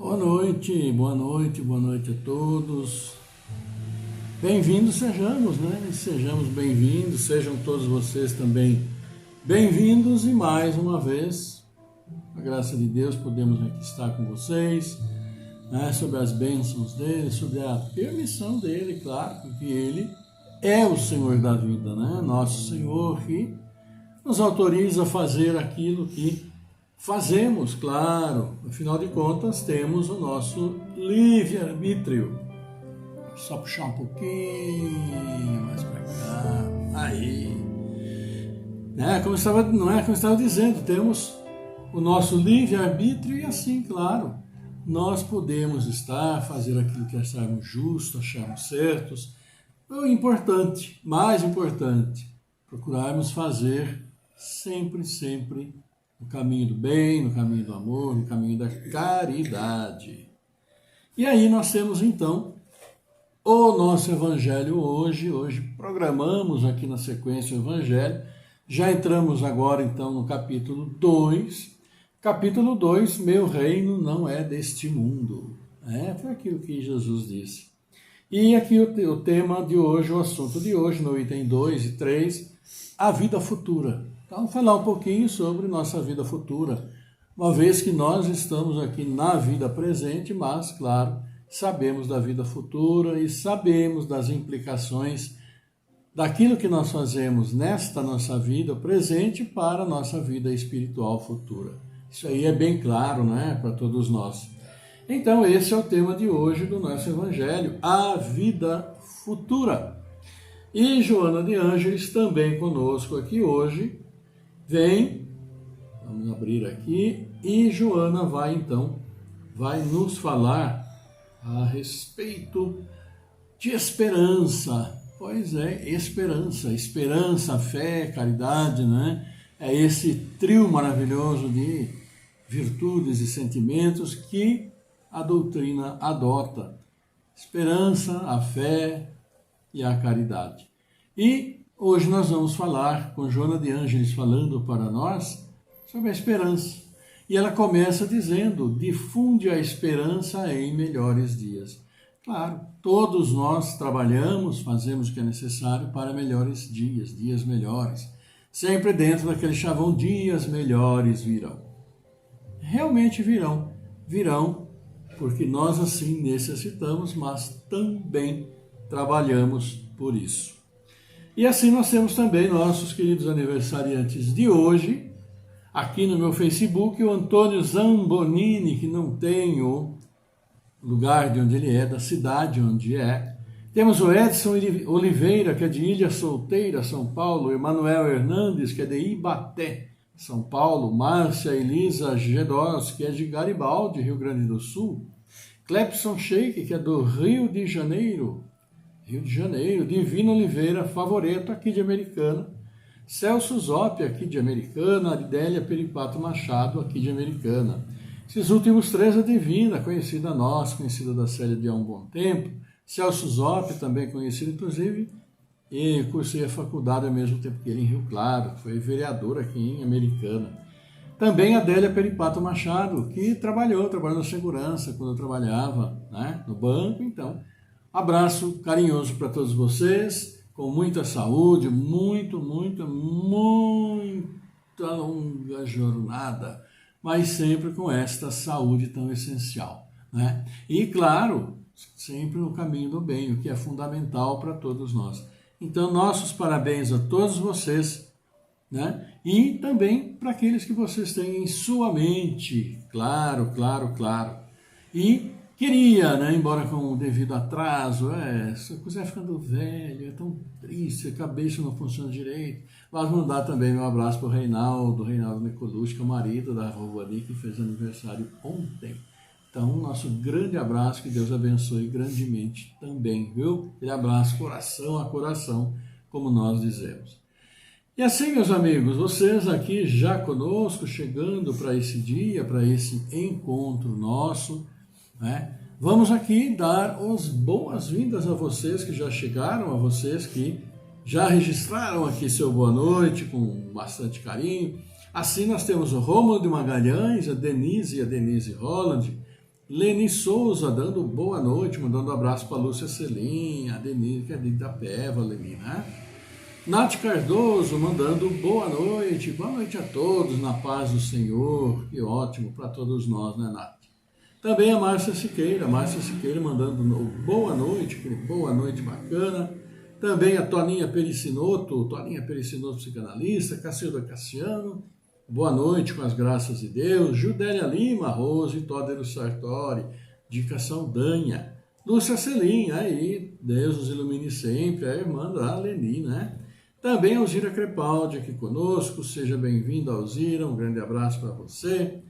Boa noite a todos. Bem-vindos sejamos, né? Sejamos bem-vindos, sejam todos vocês também bem-vindos e mais uma vez, com a graça de Deus, podemos aqui estar com vocês, né? Sobre as bênçãos dele, sobre a permissão dele, claro, porque ele é o Senhor da vida, né? Nosso Senhor que nos autoriza a fazer aquilo que fazemos, claro, afinal de contas temos o nosso livre-arbítrio. Só puxar um pouquinho mais para cá, aí, né? Como eu estava dizendo, temos o nosso livre-arbítrio e assim, claro, nós podemos fazer aquilo que acharmos justo, acharmos certos. O importante, mais importante, procurarmos fazer sempre no caminho do bem, no caminho do amor, no caminho da caridade. E aí nós temos então o nosso Evangelho hoje. Hoje programamos aqui na sequência o Evangelho. Já entramos agora então no capítulo 2. Capítulo 2, meu reino não é deste mundo. Foi aquilo que Jesus disse. E aqui o tema de hoje, o assunto de hoje, no item 2 e 3, a vida futura. Então, falar um pouquinho sobre nossa vida futura, uma vez que nós estamos aqui na vida presente, mas, claro, sabemos da vida futura e sabemos das implicações daquilo que nós fazemos nesta nossa vida presente para a nossa vida espiritual futura. Isso aí é bem claro, né, para todos nós. Então, esse é o tema de hoje do nosso Evangelho, a vida futura. E Joana de Ângeles também conosco aqui hoje. Vamos abrir aqui, e Joana vai nos falar a respeito de esperança. Pois é, esperança, fé, caridade, né? É esse trio maravilhoso de virtudes e sentimentos que a doutrina adota. Esperança, a fé e a caridade. E hoje nós vamos falar com Joana de Ângeles falando para nós sobre a esperança. E ela começa dizendo, difunde a esperança em melhores dias. Claro, todos nós trabalhamos, fazemos o que é necessário para melhores dias, dias melhores. Sempre dentro daquele chavão, dias melhores virão. Realmente virão, porque nós assim necessitamos, mas também trabalhamos por isso. E assim nós temos também nossos queridos aniversariantes de hoje, aqui no meu Facebook, o Antônio Zambonini, que não tem o lugar de onde ele é, da cidade onde é. Temos o Edson Oliveira, que é de Ilha Solteira, São Paulo, Emanuel Hernandes, que é de Ibaté, São Paulo, Márcia Elisa Gedós, que é de Garibaldi, Rio Grande do Sul, Clepson Sheik, que é do Rio de Janeiro, Divino Oliveira Favoreto, aqui de Americana, Celso Zoppi, aqui de Americana, Adélia Peripato Machado, aqui de Americana. Esses últimos três a Divina, conhecida nossa, conhecida da Célia de há um bom tempo, Celso Zoppi, também conhecido, inclusive, e cursei a faculdade ao mesmo tempo que ele em Rio Claro, foi vereador aqui em Americana. Também a Adélia Peripato Machado, que trabalhou na segurança quando eu trabalhava, né, no banco, então. Abraço carinhoso para todos vocês, com muita saúde, muita longa jornada, mas sempre com esta saúde tão essencial, né? E claro, sempre no caminho do bem, o que é fundamental para todos nós. Então, nossos parabéns a todos vocês, né? E também para aqueles que vocês têm em sua mente, claro. E queria, né, embora com o devido atraso, essa coisa vai ficando velho, é tão triste, a cabeça não funciona direito, mas mandar também meu abraço para o Reinaldo Nicolucci, que é o marido da Rovani, que fez aniversário ontem. Então, nosso grande abraço, que Deus abençoe grandemente também, viu? Aquele abraço coração a coração, como nós dizemos. E assim, meus amigos, vocês aqui já conosco, chegando para esse dia, para esse encontro nosso, né? Vamos aqui dar as boas-vindas a vocês que já chegaram, a vocês que já registraram aqui seu boa noite com bastante carinho. Assim nós temos o Rômulo de Magalhães, a Denise Holland, Leni Souza dando boa noite, mandando um abraço para Lúcia Celim, a Denise, que é de Itapeva, Leni, né? Nath Cardoso mandando boa noite a todos, na paz do Senhor, que ótimo para todos nós, né, Nath? Também a Márcia Siqueira mandando boa noite bacana. Também a Toninha Pericinoto psicanalista, Cacilda Cassiano, boa noite com as graças de Deus. Judélia Lima, Rose, Tódero Sartori, Dica Saldanha, Lúcia Celim, aí, Deus os ilumine sempre, a irmã da Leni, né? Também a Alzira Crepaldi aqui conosco, seja bem-vindo, Alzira, um grande abraço para você.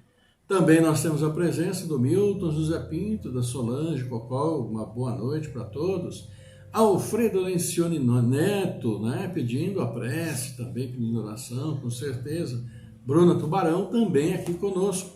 Também nós temos a presença do Milton José Pinto, da Solange Cocó, uma boa noite para todos. Alfredo Lencioni Neto, né, pedindo a prece, também pedindo oração, com certeza. Bruna Tubarão também aqui conosco.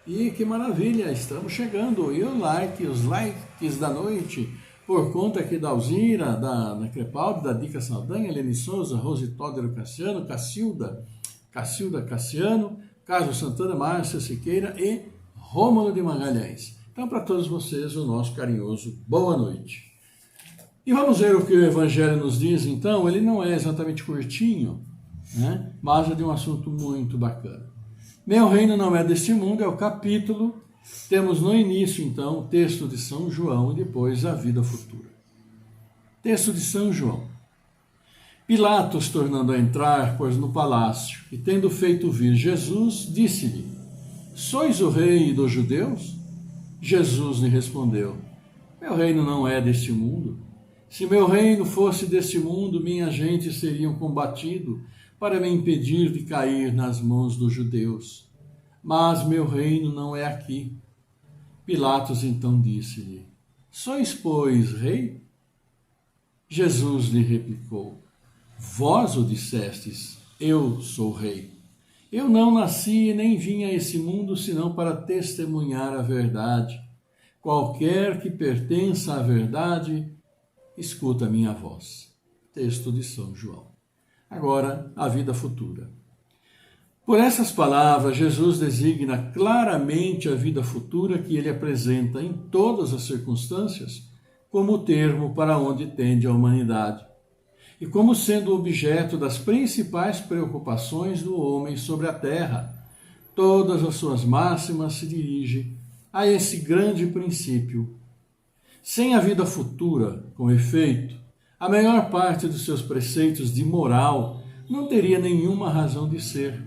E que maravilha, estamos chegando. E os likes da noite, por conta aqui da Alzira, da Crepaldi, da Dica Saldanha, Leni Souza, Rose Tódero Cassiano, Cacilda Cassiano, Carlos Santana, Márcia Siqueira e Rômulo de Magalhães. Então, para todos vocês, o nosso carinhoso boa noite. E vamos ver o que o Evangelho nos diz, então. Ele não é exatamente curtinho, né? Mas é de um assunto muito bacana. Meu reino não é deste mundo, é o capítulo. Temos no início, então, o texto de São João e depois a vida futura. Texto de São João. Pilatos, tornando a entrar, pôs no palácio, e tendo feito vir Jesus, disse-lhe: Sois o rei dos judeus? Jesus lhe respondeu: Meu reino não é deste mundo. Se meu reino fosse deste mundo, minha gente seriam combatido para me impedir de cair nas mãos dos judeus. Mas meu reino não é aqui. Pilatos então disse-lhe: Sois, pois, rei? Jesus lhe replicou: Vós o dissestes, eu sou rei. Eu não nasci e nem vim a esse mundo senão para testemunhar a verdade. Qualquer que pertença à verdade, escuta a minha voz. Texto de São João. Agora, a vida futura. Por essas palavras, Jesus designa claramente a vida futura que ele apresenta em todas as circunstâncias como o termo para onde tende a humanidade e como sendo objeto das principais preocupações do homem sobre a terra. Todas as suas máximas se dirigem a esse grande princípio. Sem a vida futura, com efeito, a maior parte dos seus preceitos de moral não teria nenhuma razão de ser.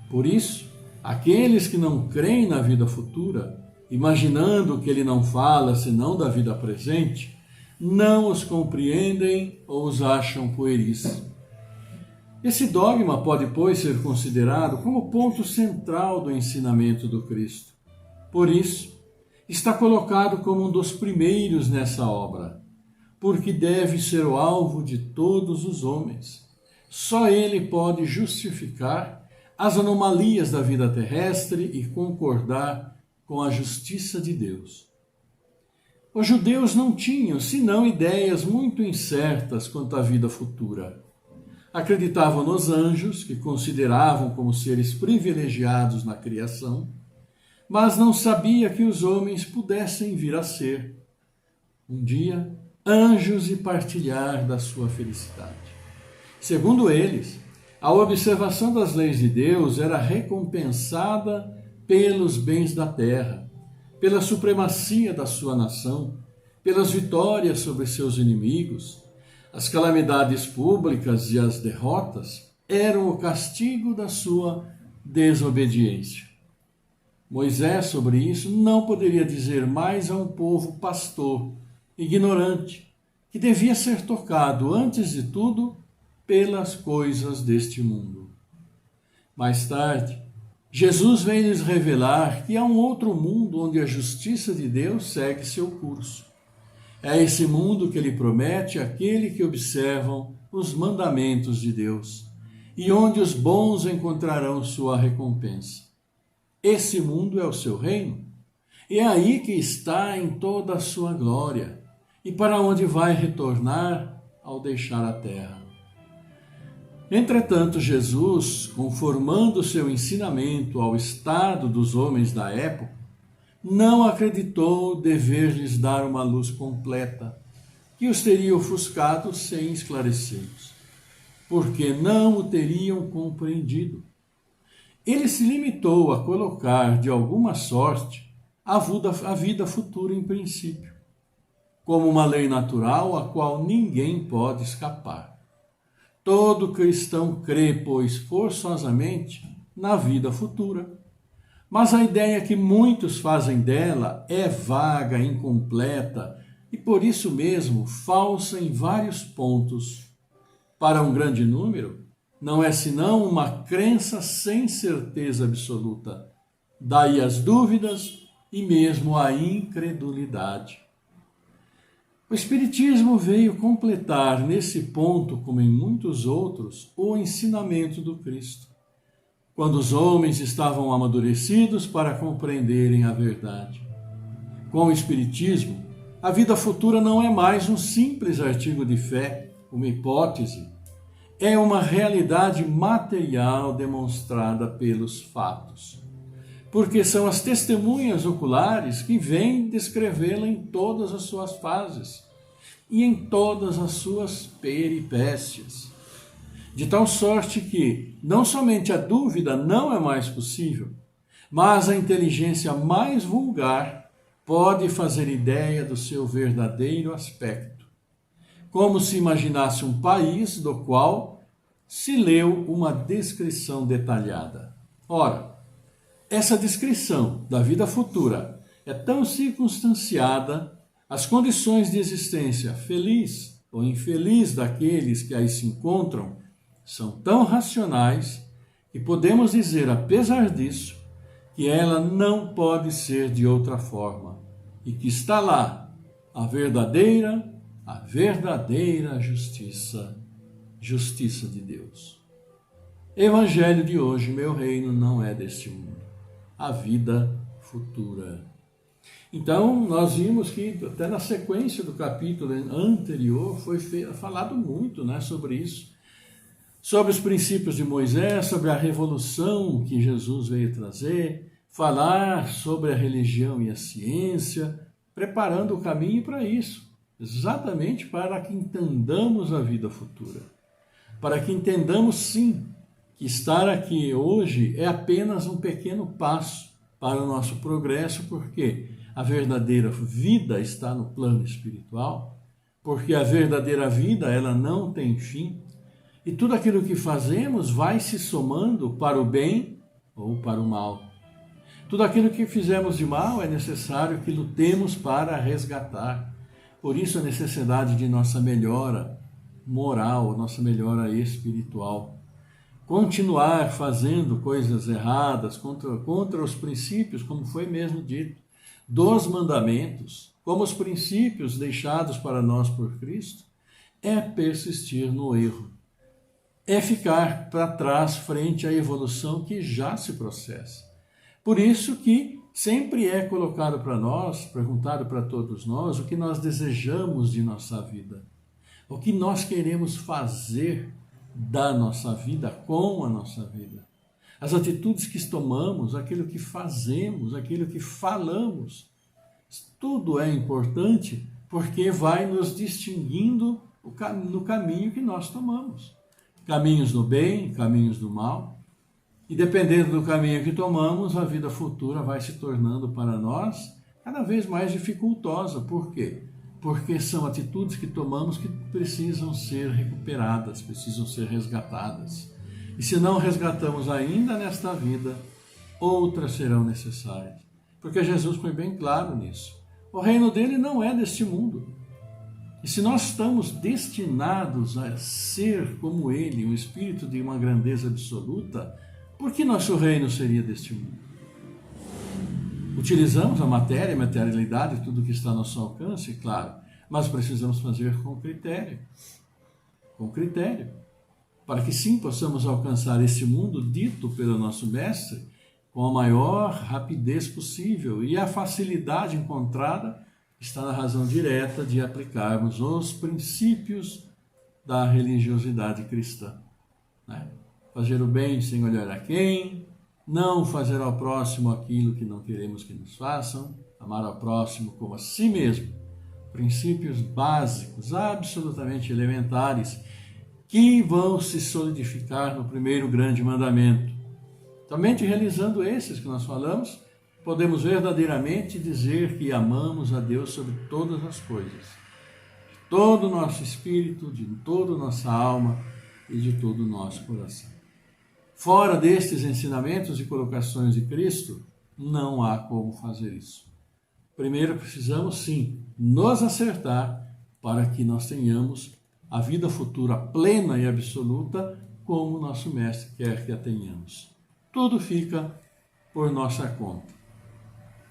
Por isso, aqueles que não creem na vida futura, imaginando que ele não fala senão da vida presente, não os compreendem ou os acham pueris. Esse dogma pode, pois, ser considerado como ponto central do ensinamento do Cristo. Por isso, está colocado como um dos primeiros nessa obra, porque deve ser o alvo de todos os homens. Só ele pode justificar as anomalias da vida terrestre e concordar com a justiça de Deus. Os judeus não tinham, senão, ideias muito incertas quanto à vida futura. Acreditavam nos anjos, que consideravam como seres privilegiados na criação, mas não sabia que os homens pudessem vir a ser, um dia, anjos e partilhar da sua felicidade. Segundo eles, a observação das leis de Deus era recompensada pelos bens da terra, pela supremacia da sua nação, pelas vitórias sobre seus inimigos. As calamidades públicas e as derrotas eram o castigo da sua desobediência. Moisés, sobre isso, não poderia dizer mais a um povo pastor, ignorante, que devia ser tocado, antes de tudo, pelas coisas deste mundo. Mais tarde, Jesus vem lhes revelar que há um outro mundo onde a justiça de Deus segue seu curso. É esse mundo que ele promete àquele que observam os mandamentos de Deus e onde os bons encontrarão sua recompensa. Esse mundo é o seu reino, e é aí que está em toda a sua glória, e para onde vai retornar ao deixar a terra. Entretanto, Jesus, conformando seu ensinamento ao estado dos homens da época, não acreditou dever-lhes dar uma luz completa, que os teria ofuscado sem esclarecê-los, porque não o teriam compreendido. Ele se limitou a colocar, de alguma sorte, a vida futura em princípio, como uma lei natural a qual ninguém pode escapar. Todo cristão crê, pois, forçosamente na vida futura. Mas a ideia que muitos fazem dela é vaga, incompleta e, por isso mesmo, falsa em vários pontos. Para um grande número, não é senão uma crença sem certeza absoluta. Daí as dúvidas e mesmo a incredulidade. O Espiritismo veio completar nesse ponto, como em muitos outros, o ensinamento do Cristo, quando os homens estavam amadurecidos para compreenderem a verdade. Com o Espiritismo, a vida futura não é mais um simples artigo de fé, uma hipótese, é uma realidade material demonstrada pelos fatos, porque são as testemunhas oculares que vêm descrevê-la em todas as suas fases e em todas as suas peripécias. De tal sorte que não somente a dúvida não é mais possível, mas a inteligência mais vulgar pode fazer ideia do seu verdadeiro aspecto, como se imaginasse um país do qual se leu uma descrição detalhada. Ora, essa descrição da vida futura é tão circunstanciada, as condições de existência feliz ou infeliz daqueles que aí se encontram são tão racionais que podemos dizer, apesar disso, que ela não pode ser de outra forma e que está lá a verdadeira justiça de Deus. Evangelho de hoje, meu reino não é deste mundo. A vida futura. Então, nós vimos que até na sequência do capítulo anterior foi falado muito, sobre isso, sobre os princípios de Moisés, sobre a revolução que Jesus veio trazer, falar sobre a religião e a ciência, preparando o caminho para isso, exatamente para que entendamos a vida futura, para que entendamos sim que estar aqui hoje é apenas um pequeno passo para o nosso progresso, porque a verdadeira vida está no plano espiritual, porque a verdadeira vida ela não tem fim, e tudo aquilo que fazemos vai se somando para o bem ou para o mal. Tudo aquilo que fizemos de mal é necessário que lutemos para resgatar. Por isso a necessidade de nossa melhora moral, nossa melhora espiritual. Continuar fazendo coisas erradas contra os princípios, como foi mesmo dito, dos mandamentos, como os princípios deixados para nós por Cristo, é persistir no erro. É ficar para trás frente à evolução que já se processa. Por isso que sempre é colocado para nós, perguntado para todos nós, o que nós desejamos de nossa vida. O que nós queremos fazer da nossa vida, com a nossa vida. As atitudes que tomamos, aquilo que fazemos, aquilo que falamos. Tudo é importante porque vai nos distinguindo no caminho que nós tomamos. Caminhos do bem, caminhos do mal. E dependendo do caminho que tomamos, a vida futura vai se tornando para nós cada vez mais dificultosa. Por quê? Porque são atitudes que tomamos que precisam ser recuperadas, precisam ser resgatadas. E se não resgatamos ainda nesta vida, outras serão necessárias. Porque Jesus foi bem claro nisso. O reino dele não é deste mundo. E se nós estamos destinados a ser como ele, um espírito de uma grandeza absoluta, por que nosso reino seria deste mundo? Utilizamos a matéria, a materialidade, tudo que está ao nosso alcance, claro, mas precisamos fazer com critério. Com critério. Para que sim possamos alcançar esse mundo dito pelo nosso mestre com a maior rapidez possível. E a facilidade encontrada está na razão direta de aplicarmos os princípios da religiosidade cristã. Fazer o bem sem olhar a quem, não fazer ao próximo aquilo que não queremos que nos façam, amar ao próximo como a si mesmo. Princípios básicos, absolutamente elementares, que vão se solidificar no primeiro grande mandamento. Somente realizando esses que nós falamos, podemos verdadeiramente dizer que amamos a Deus sobre todas as coisas, de todo o nosso espírito, de toda a nossa alma e de todo o nosso coração. Fora destes ensinamentos e colocações de Cristo, não há como fazer isso. Primeiro precisamos sim nos acertar para que nós tenhamos a vida futura plena e absoluta como nosso Mestre quer que a tenhamos. Tudo fica por nossa conta.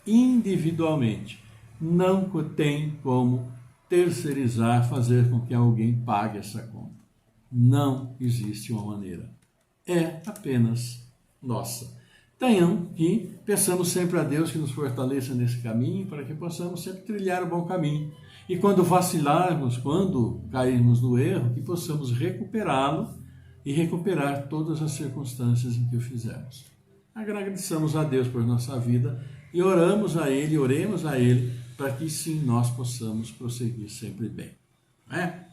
Individualmente, não tem como terceirizar, fazer com que alguém pague essa conta. Não existe uma maneira. É apenas nossa. Tenham que peçamos sempre a Deus que nos fortaleça nesse caminho, para que possamos sempre trilhar o bom caminho. E quando vacilarmos, quando cairmos no erro, que possamos recuperá-lo e recuperar todas as circunstâncias em que o fizemos. Agradeçamos a Deus por nossa vida e oremos a Ele, para que sim nós possamos prosseguir sempre bem. Não é?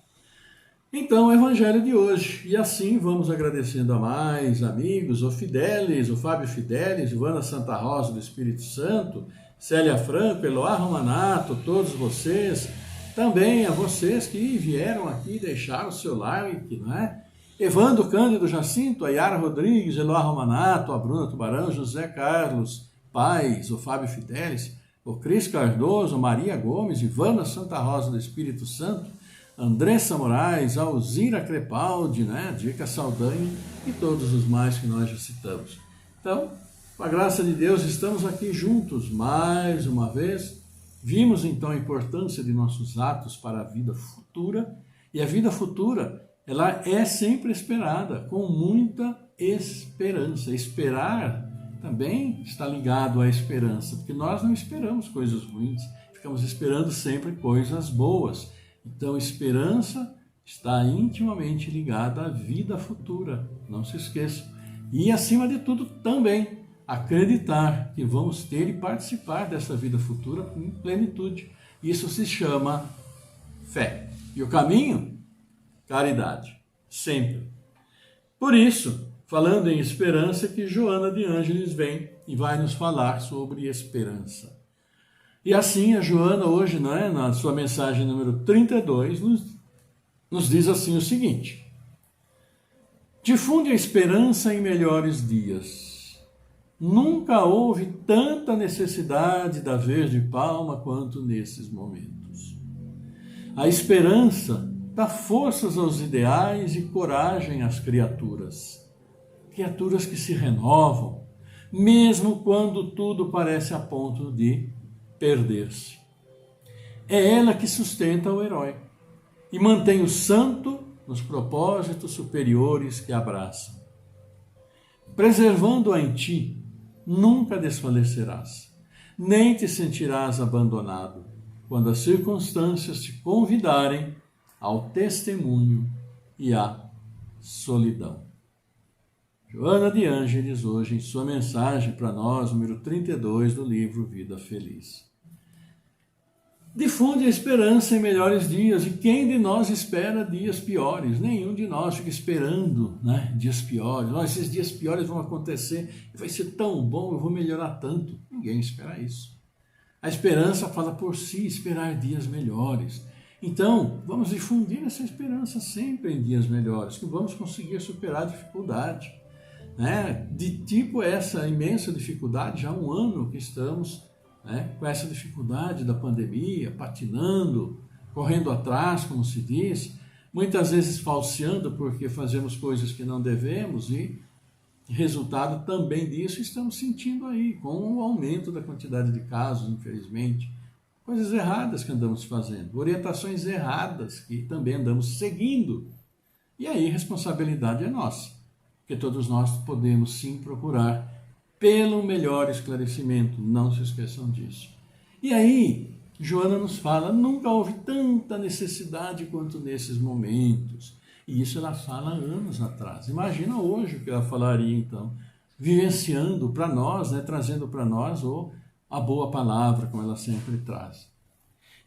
Então, o Evangelho de hoje. E assim vamos agradecendo a mais amigos, o Fidelis, o Fábio Fidelis, Ivana Santa Rosa do Espírito Santo, Célia Franco, Eloá Romanato, todos vocês, também a vocês que vieram aqui deixar o seu like, não é? Evandro Cândido Jacinto, a Yara Rodrigues, Eloá Romanato, a Bruna Tubarão, José Carlos Paz, o Fábio Fidelis, o Cris Cardoso, Maria Gomes, Ivana Santa Rosa do Espírito Santo, Andressa Moraes, Alzira Crepaldi, né? Dica Saldanha e todos os mais que nós já citamos. Então, com a graça de Deus, estamos aqui juntos mais uma vez. Vimos então a importância de nossos atos para a vida futura, e a vida futura, ela é sempre esperada, com muita esperança. Esperar também está ligado à esperança, porque nós não esperamos coisas ruins, ficamos esperando sempre coisas boas. Então, esperança está intimamente ligada à vida futura, não se esqueça. E, acima de tudo, também acreditar que vamos ter e participar dessa vida futura com plenitude. Isso se chama fé. E o caminho? Caridade. Sempre. Por isso, falando em esperança, que Joana de Ângeles vem e vai nos falar sobre esperança. E assim a Joana hoje, na sua mensagem número 32, nos diz assim o seguinte: difunde a esperança em melhores dias. Nunca houve tanta necessidade da verde palma quanto nesses momentos. A esperança dá forças aos ideais e coragem às criaturas. Criaturas que se renovam, mesmo quando tudo parece a ponto de perder-se. É ela que sustenta o herói e mantém o santo nos propósitos superiores que abraçam. Preservando-a em ti, nunca desfalecerás, nem te sentirás abandonado quando as circunstâncias te convidarem ao testemunho e à solidão. Joana de Ângeles, hoje, em sua mensagem para nós, número 32 do livro Vida Feliz. Difunde a esperança em melhores dias. E quem de nós espera dias piores? Nenhum de nós fica esperando, dias piores. Esses dias piores vão acontecer, vai ser tão bom, eu vou melhorar tanto. Ninguém espera isso. A esperança fala por si, esperar dias melhores. Então, vamos difundir essa esperança sempre em dias melhores, que vamos conseguir superar a dificuldade. De tipo essa imensa dificuldade, já há um ano que estamos com essa dificuldade da pandemia, patinando, correndo atrás, como se diz, muitas vezes falseando porque fazemos coisas que não devemos, e resultado também disso estamos sentindo aí, com o aumento da quantidade de casos, infelizmente, coisas erradas que andamos fazendo, orientações erradas que também andamos seguindo, e aí a responsabilidade é nossa, porque todos nós podemos sim procurar pelo melhor esclarecimento, não se esqueçam disso. E aí, Joana nos fala, nunca houve tanta necessidade quanto nesses momentos. E isso ela fala anos atrás. Imagina hoje o que ela falaria então. vivenciando para nós, né, trazendo para nós a boa palavra, como ela sempre traz.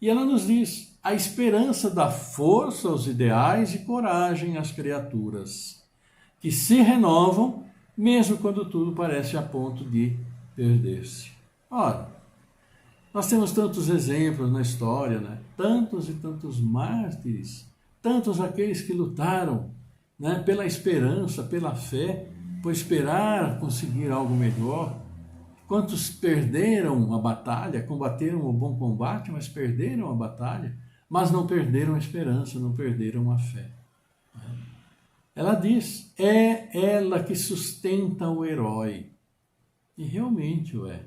E ela nos diz: a esperança dá força aos ideais e coragem às criaturas, que se renovam, mesmo quando tudo parece a ponto de perder-se. Ora, nós temos tantos exemplos na história, né? Tantos e tantos mártires, tantos aqueles que lutaram, né, pela esperança, pela fé, por esperar conseguir algo melhor. Quantos perderam a batalha, combateram o bom combate, mas perderam a batalha, mas não perderam a esperança, não perderam a fé. Ela diz: é ela que sustenta o herói. E realmente o é.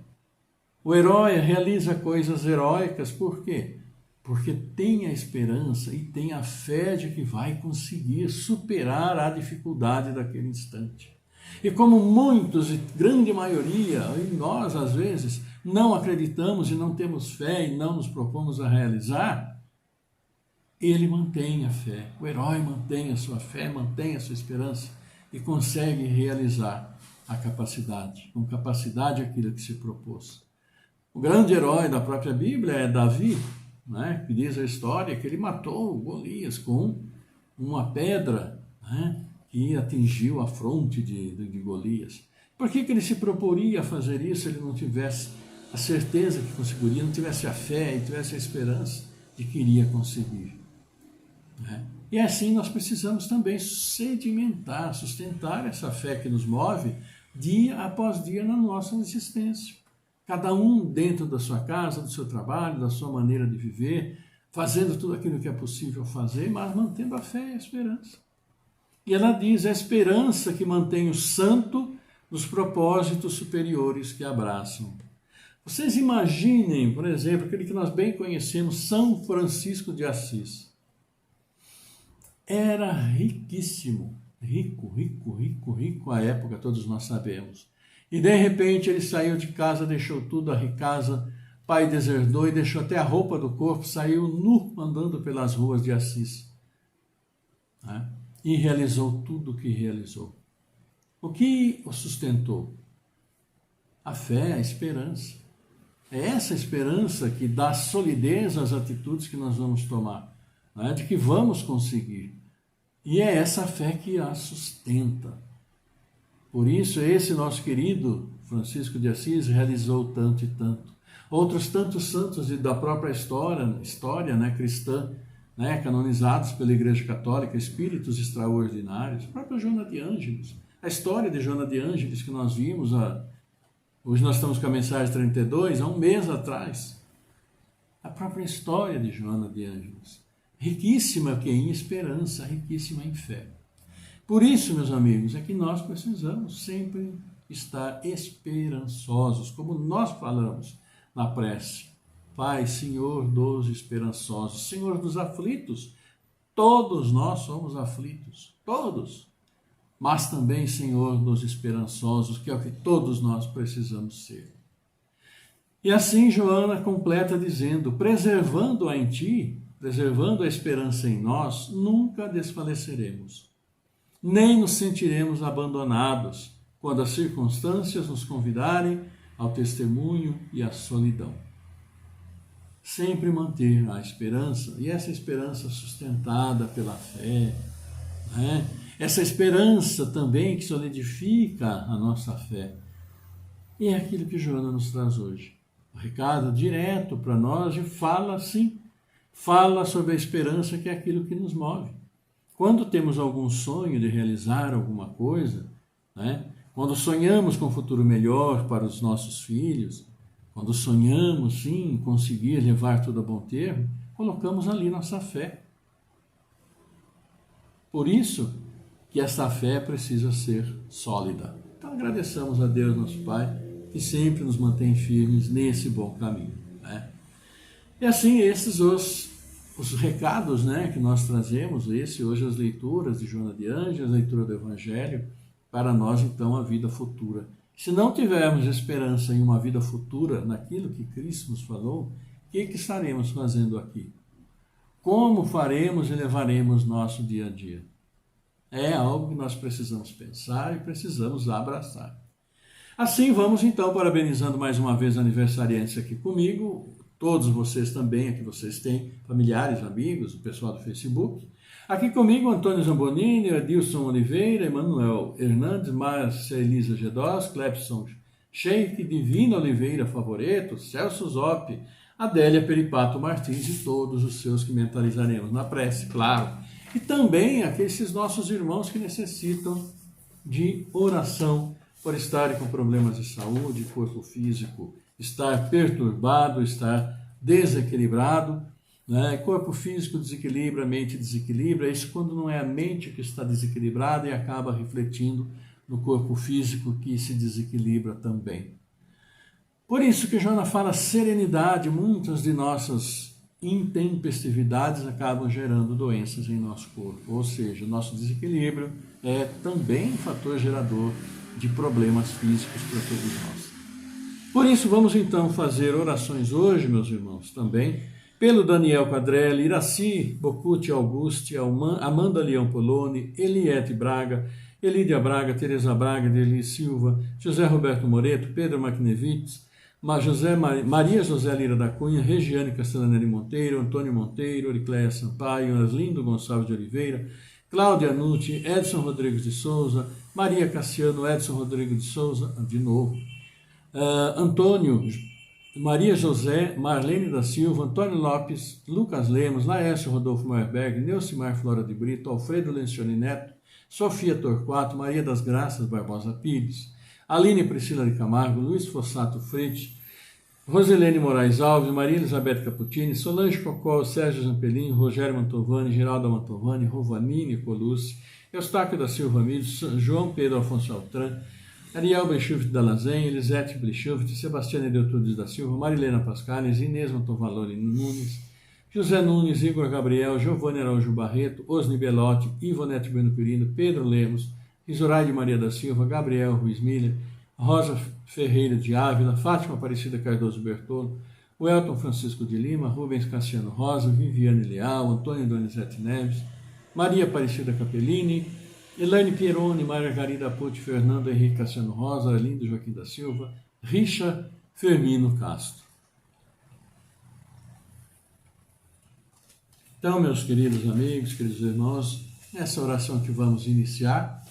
O herói realiza coisas heróicas, por quê? Porque tem a esperança e tem a fé de que vai conseguir superar a dificuldade daquele instante. E como muitos, e grande maioria, e nós às vezes, não acreditamos e não temos fé e não nos propomos a realizar, ele mantém a fé, o herói mantém a sua fé, mantém a sua esperança e consegue realizar a capacidade, com capacidade aquilo que se propôs. O grande herói da própria Bíblia é Davi, né, que diz a história que ele matou Golias com uma pedra, né, que atingiu a fronte de Golias. Por que ele se proporia a fazer isso se ele não tivesse a certeza que conseguiria, não tivesse a fé e tivesse a esperança de que iria conseguir? Né? E assim nós precisamos também sedimentar, sustentar essa fé que nos move dia após dia na nossa existência. Cada um dentro da sua casa, do seu trabalho, da sua maneira de viver, fazendo tudo aquilo que é possível fazer, mas mantendo a fé e a esperança. E ela diz: a esperança que mantém o santo nos propósitos superiores que abraçam. Vocês imaginem, por exemplo, aquele que nós bem conhecemos, São Francisco de Assis. Era riquíssimo, rico à época, todos nós sabemos. E de repente ele saiu de casa, deixou tudo, a casa, pai deserdou e deixou até a roupa do corpo, saiu nu andando pelas ruas de Assis. Né? E realizou tudo o que realizou. O que o sustentou? A fé, a esperança. É essa esperança que dá solidez às atitudes que nós vamos tomar, né? De que vamos conseguir. E é essa fé que a sustenta. Por isso, esse nosso querido Francisco de Assis realizou tanto e tanto. Outros tantos santos da própria história, né, cristã, né, canonizados pela Igreja Católica, espíritos extraordinários. O próprio Joana de Ângelis. A história de Joana de Ângelis que nós vimos, hoje nós estamos com a mensagem 32, há um mês atrás. A própria história de Joana de Ângelis. Riquíssima em esperança, riquíssima em fé. Por isso, meus amigos, é que nós precisamos sempre estar esperançosos, como nós falamos na prece. Pai, Senhor dos esperançosos, Senhor dos aflitos. Todos nós somos aflitos, todos. Mas também, Senhor dos esperançosos, que é o que todos nós precisamos ser. E assim Joana completa dizendo: preservando-a em ti, preservando a esperança em nós, nunca desfaleceremos. Nem nos sentiremos abandonados quando as circunstâncias nos convidarem ao testemunho e à solidão. Sempre manter a esperança, e essa esperança sustentada pela fé, né? Essa esperança também que solidifica a nossa fé. E é aquilo que Joana nos traz hoje. O recado direto para nós e fala sobre a esperança, que é aquilo que nos move. Quando temos algum sonho de realizar alguma coisa, né? Quando sonhamos com um futuro melhor para os nossos filhos, quando sonhamos, sim, conseguir levar tudo a bom termo, colocamos ali nossa fé. Por isso que essa fé precisa ser sólida. Então agradeçamos a Deus, nosso Pai, que sempre nos mantém firmes nesse bom caminho. Né? E assim, esses os recados, né, que nós trazemos, hoje as leituras de Joana de Ângelis, a leitura do Evangelho, para nós então a vida futura. Se não tivermos esperança em uma vida futura, naquilo que Cristo nos falou, o que estaremos fazendo aqui? Como faremos e levaremos nosso dia a dia? É algo que nós precisamos pensar e precisamos abraçar. Assim, vamos então parabenizando mais uma vez aniversariantes aqui comigo, todos vocês também, aqui vocês têm familiares, amigos, o pessoal do Facebook. Aqui comigo, Antônio Zambonini, Adilson Oliveira, Emanuel Hernandes, Márcia Elisa Gedós, Clepson Sheik, Divina Oliveira Favoreto, Celso Zoppi, Adélia Peripato Martins e todos os seus que mentalizaremos na prece, claro. E também aqueles nossos irmãos que necessitam de oração por estarem com problemas de saúde, corpo físico, estar perturbado, estar desequilibrado, né? Corpo físico desequilibra, mente desequilibra, isso quando não é a mente que está desequilibrada e acaba refletindo no corpo físico que se desequilibra também. Por isso que Joana fala serenidade, muitas de nossas intempestividades acabam gerando doenças em nosso corpo, ou seja, nosso desequilíbrio é também um fator gerador de problemas físicos para todos nós. Por isso, vamos então fazer orações hoje, meus irmãos, também, pelo Daniel Quadrelli, Iraci Bocuti Augusti, Amanda Leão Poloni, Eliette Braga, Elídia Braga, Tereza Braga, Deli Silva, José Roberto Moreto, Pedro Maknevitz, Maria José Lira da Cunha, Regiane Castellanelli Monteiro, Antônio Monteiro, Oricléia Sampaio, Aslindo Gonçalves de Oliveira, Cláudia Nucci, Edson Rodrigues de Souza, Maria Cassiano, Edson Rodrigues de Souza, de novo, Antônio, Maria José, Marlene da Silva, Antônio Lopes, Lucas Lemos, Laércio Rodolfo Maierberg, Neucimar Flora de Brito, Alfredo Lencioni Neto, Sofia Torquato, Maria das Graças Barbosa Pires, Aline Priscila de Camargo, Luiz Fossato Freite, Roselene Moraes Alves, Maria Elizabeth Caputini, Solange Cocó, Sérgio Zampelin, Rogério Mantovani, Geraldo Mantovani, Rovanini Colucci, Eustáquio da Silva Mides, João Pedro Afonso Altran, Ariel Benchuvit Dalazen, Elisete Blichuvit, Sebastiana Deutrudes da Silva, Marilena Pascales, Inês Mantovalori Nunes, José Nunes, Igor Gabriel, Giovanni Araújo Barreto, Osni Belotti, Ivonete Bueno Quirino, Pedro Lemos, Isoraide Maria da Silva, Gabriel Ruiz Miller, Rosa Ferreira de Ávila, Fátima Aparecida Cardoso Bertolo, Welton Francisco de Lima, Rubens Cassiano Rosa, Viviane Leal, Antônio Donizete Neves, Maria Aparecida Capellini, Elaine Pieroni, Margarida Pucci, Fernando Henrique Cassiano Rosa, Arlindo Joaquim da Silva, Richa Firmino Castro. Então, meus queridos amigos, queridos irmãos, nessa oração que vamos iniciar,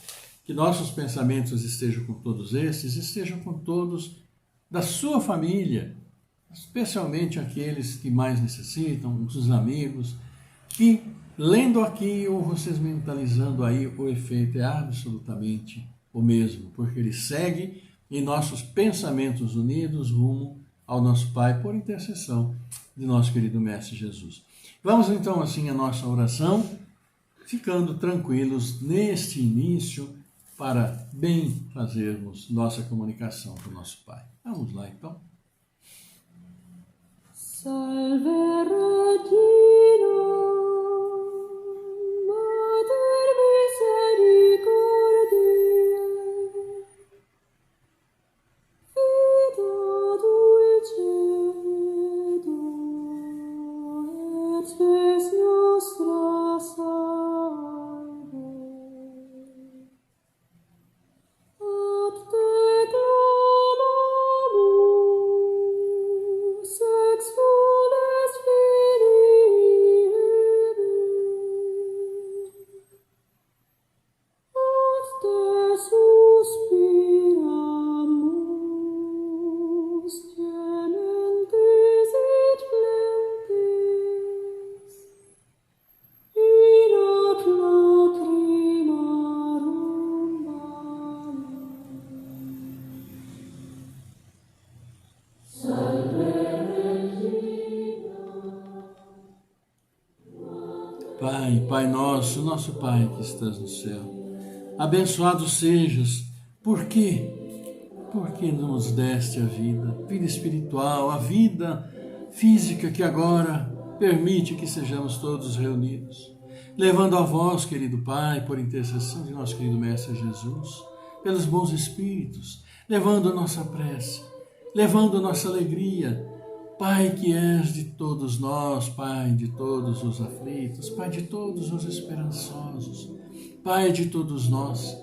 que nossos pensamentos estejam com todos esses, estejam com todos da sua família, especialmente aqueles que mais necessitam, os amigos, que lendo aqui ou vocês mentalizando aí, o efeito é absolutamente o mesmo, porque ele segue em nossos pensamentos unidos rumo ao nosso Pai por intercessão de nosso querido Mestre Jesus. Vamos então assim a nossa oração, ficando tranquilos neste início para bem fazermos nossa comunicação com o nosso Pai. Vamos lá então. Salve Regina, Mater Misericordiae, Vita dulcedo, et spes nostra salve. Ad te clamamus, ex voles finire. Ad te suspiramus, gementes et plentes, in ac lacrimarum vale. Pai nosso, nosso Pai que estás no céu, abençoado sejas, por quê? Porque nos deste a vida espiritual, a vida física que agora permite que sejamos todos reunidos, levando a vós, querido Pai, por intercessão de nosso querido Mestre Jesus, pelos bons Espíritos, levando a nossa prece, levando a nossa alegria, Pai que és de todos nós, Pai de todos os aflitos, Pai de todos os esperançosos, Pai de todos nós.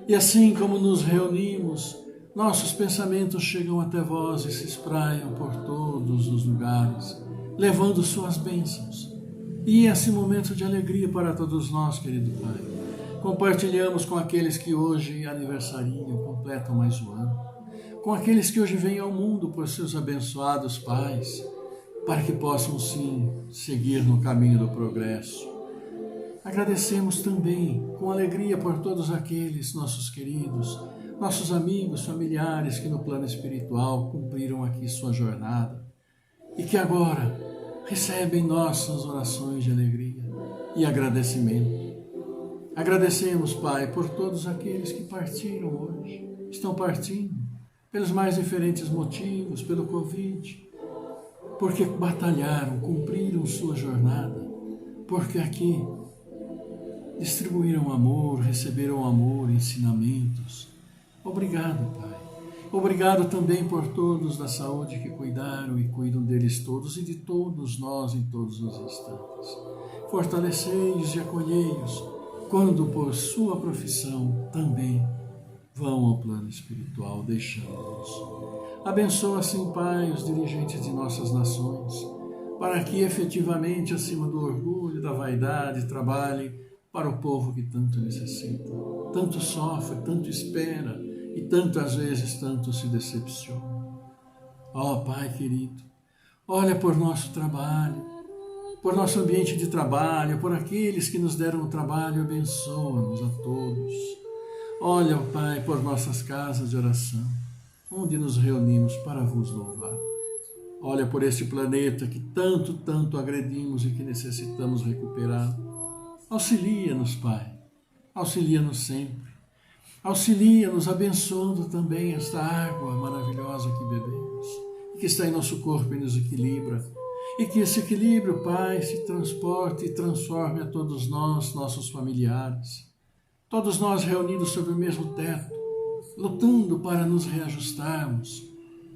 E assim como nos reunimos nossos pensamentos chegam até vós e se espraiam por todos os lugares, levando suas bênçãos. E esse momento de alegria para todos nós, querido Pai, compartilhamos com aqueles que hoje aniversariam, completam mais um ano, com aqueles que hoje vêm ao mundo por seus abençoados pais, para que possam sim seguir no caminho do progresso. Agradecemos também com alegria por todos aqueles nossos queridos, nossos amigos, familiares que no plano espiritual cumpriram aqui sua jornada e que agora recebem nossas orações de alegria e agradecimento. Agradecemos, Pai, por todos aqueles que partiram hoje, estão partindo pelos mais diferentes motivos, pelo Covid, porque batalharam, cumpriram sua jornada, porque aqui distribuíram amor, receberam amor, ensinamentos. Obrigado, Pai. Obrigado também por todos da saúde que cuidaram e cuidam deles todos e de todos nós em todos os instantes. Fortalecei-os e acolhei-os quando por sua profissão também vão ao plano espiritual, deixando-nos. Abençoa assim, Pai, os dirigentes de nossas nações, para que efetivamente, acima do orgulho, da vaidade, trabalhem para o povo que tanto necessita, tanto sofre, tanto espera e tantas vezes tanto se decepciona. Ó Pai querido, olha por nosso trabalho, por nosso ambiente de trabalho, por aqueles que nos deram o trabalho, abençoa-nos a todos. Olha, Pai, por nossas casas de oração, onde nos reunimos para vos louvar. Olha por este planeta que tanto agredimos e que necessitamos recuperar. Auxilia-nos, Pai, auxilia-nos sempre. Auxilia-nos abençoando também esta água maravilhosa que bebemos, que está em nosso corpo e nos equilibra. E que esse equilíbrio, Pai, se transporte e transforme a todos nós, nossos familiares. Todos nós reunidos sob o mesmo teto, lutando para nos reajustarmos,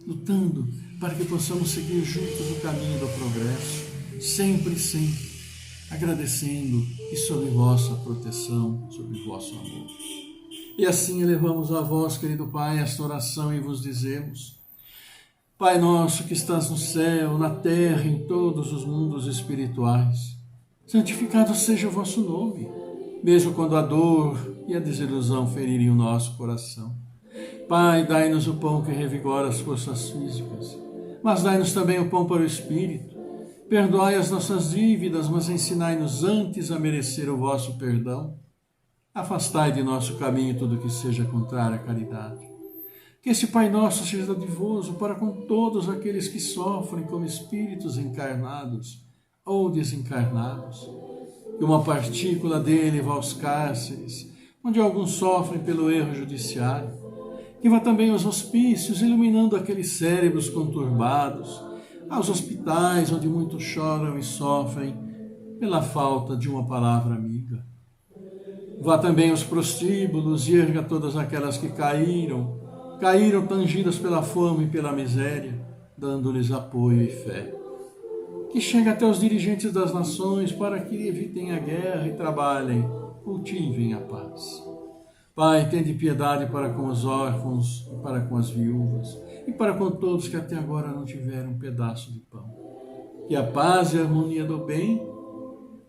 lutando para que possamos seguir juntos o caminho do progresso, sempre, agradecendo e sob vossa proteção, sob vosso amor. E assim elevamos a vós, querido Pai, esta oração e vos dizemos: Pai nosso que estás no céu, na terra, em todos os mundos espirituais, santificado seja o vosso nome, mesmo quando a dor e a desilusão ferirem o nosso coração. Pai, dai-nos o pão que revigora as forças físicas, mas dai-nos também o pão para o espírito. Perdoai as nossas dívidas, mas ensinai-nos antes a merecer o vosso perdão. Afastai de nosso caminho tudo que seja contrário à caridade. Que esse Pai Nosso seja dadivoso para com todos aqueles que sofrem como espíritos encarnados ou desencarnados. Que uma partícula dele vá aos cárceres, onde alguns sofrem pelo erro judiciário. Que vá também aos hospícios, iluminando aqueles cérebros conturbados, aos hospitais, onde muitos choram e sofrem pela falta de uma palavra amiga. Vá também aos prostíbulos e erga todas aquelas que caíram tangidas pela fome e pela miséria, dando-lhes apoio e fé. Que chegue até os dirigentes das nações para que evitem a guerra e trabalhem, cultivem a paz. Pai, tende piedade para com os órfãos e para com as viúvas e para com todos que até agora não tiveram um pedaço de pão. Que a paz e a harmonia do bem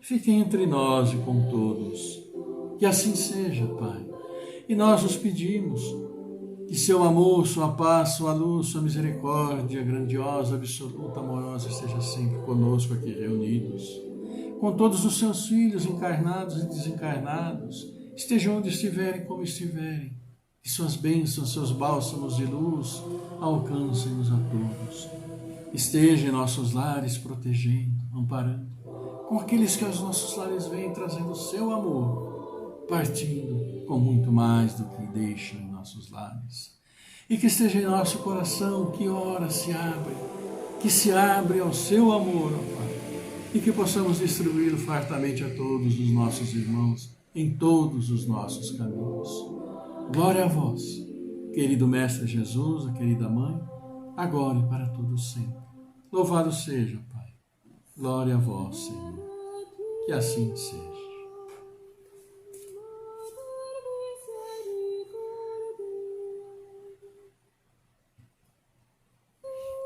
fiquem entre nós e com todos. Que assim seja, Pai. E nós os pedimos que seu amor, sua paz, sua luz, sua misericórdia grandiosa, absoluta, amorosa, esteja sempre conosco aqui reunidos. Com todos os seus filhos encarnados e desencarnados, estejam onde estiverem, como estiverem. Que suas bênçãos, seus bálsamos de luz alcancem-nos a todos. Esteja em nossos lares protegendo, amparando, com aqueles que aos nossos lares vêm trazendo o seu amor, partindo com muito mais do que deixam em nossos lares. E que esteja em nosso coração, que ora se abre, que se abre ao seu amor, ó Pai, e que possamos distribuí-lo fartamente a todos os nossos irmãos, em todos os nossos caminhos. Glória a vós, querido Mestre Jesus, a querida Mãe, agora e para todos sempre. Louvado seja, Pai. Glória a vós, Senhor. Que assim seja.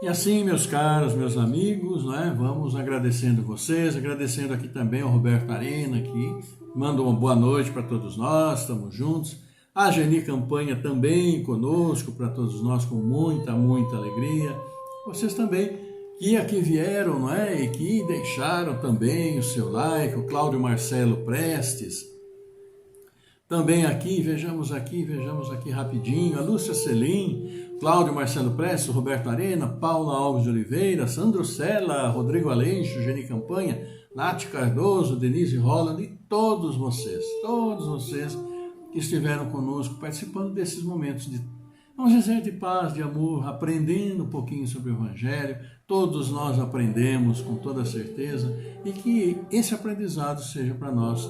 E assim, meus caros, meus amigos, né, vamos agradecendo vocês, agradecendo aqui também ao Roberto Arena, que manda uma boa noite para todos nós, estamos juntos. A Geni Campanha também conosco, para todos nós, com muita, muita alegria. Vocês também que aqui vieram, não é, e que deixaram também o seu like, o Cláudio Marcelo Prestes. Também aqui, vejamos aqui rapidinho, a Lúcia Selim, Cláudio Marcelo Prestes, Roberto Arena, Paula Alves de Oliveira, Sandro Sela, Rodrigo Aleixo, Geni Campanha, Nath Cardoso, Denise Holland e todos vocês que estiveram conosco participando desses momentos de, vamos dizer, de paz, de amor, aprendendo um pouquinho sobre o Evangelho. Todos nós aprendemos com toda certeza e que esse aprendizado seja para nós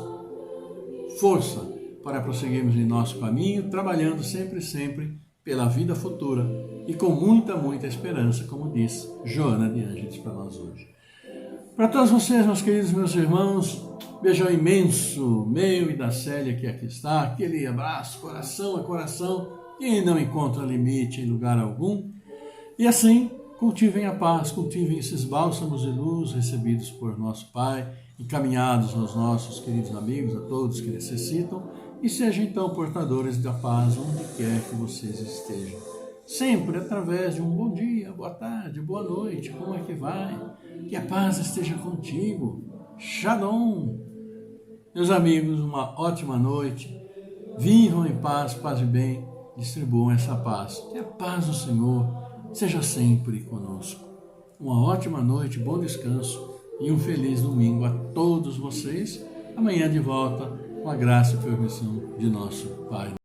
força para prosseguirmos em nosso caminho, trabalhando sempre pela vida futura e com muita, muita esperança, como diz Joana de Ângeles para nós hoje. Para todos vocês, meus queridos, meus irmãos, beijão imenso, meu e da Célia que aqui está, aquele abraço, coração a coração, que não encontra limite em lugar algum. E assim, cultivem a paz, cultivem esses bálsamos de luz recebidos por nosso Pai, encaminhados aos nossos queridos amigos, a todos que necessitam, e sejam então portadores da paz onde quer que vocês estejam. Sempre através de um bom dia, boa tarde, boa noite, como é que vai? Que a paz esteja contigo. Shalom! Meus amigos, uma ótima noite. Vivam em paz, paz e bem. Distribuam essa paz. Que a paz do Senhor seja sempre conosco. Uma ótima noite, bom descanso e um feliz domingo a todos vocês. Amanhã de volta, com a graça e permissão de nosso Pai.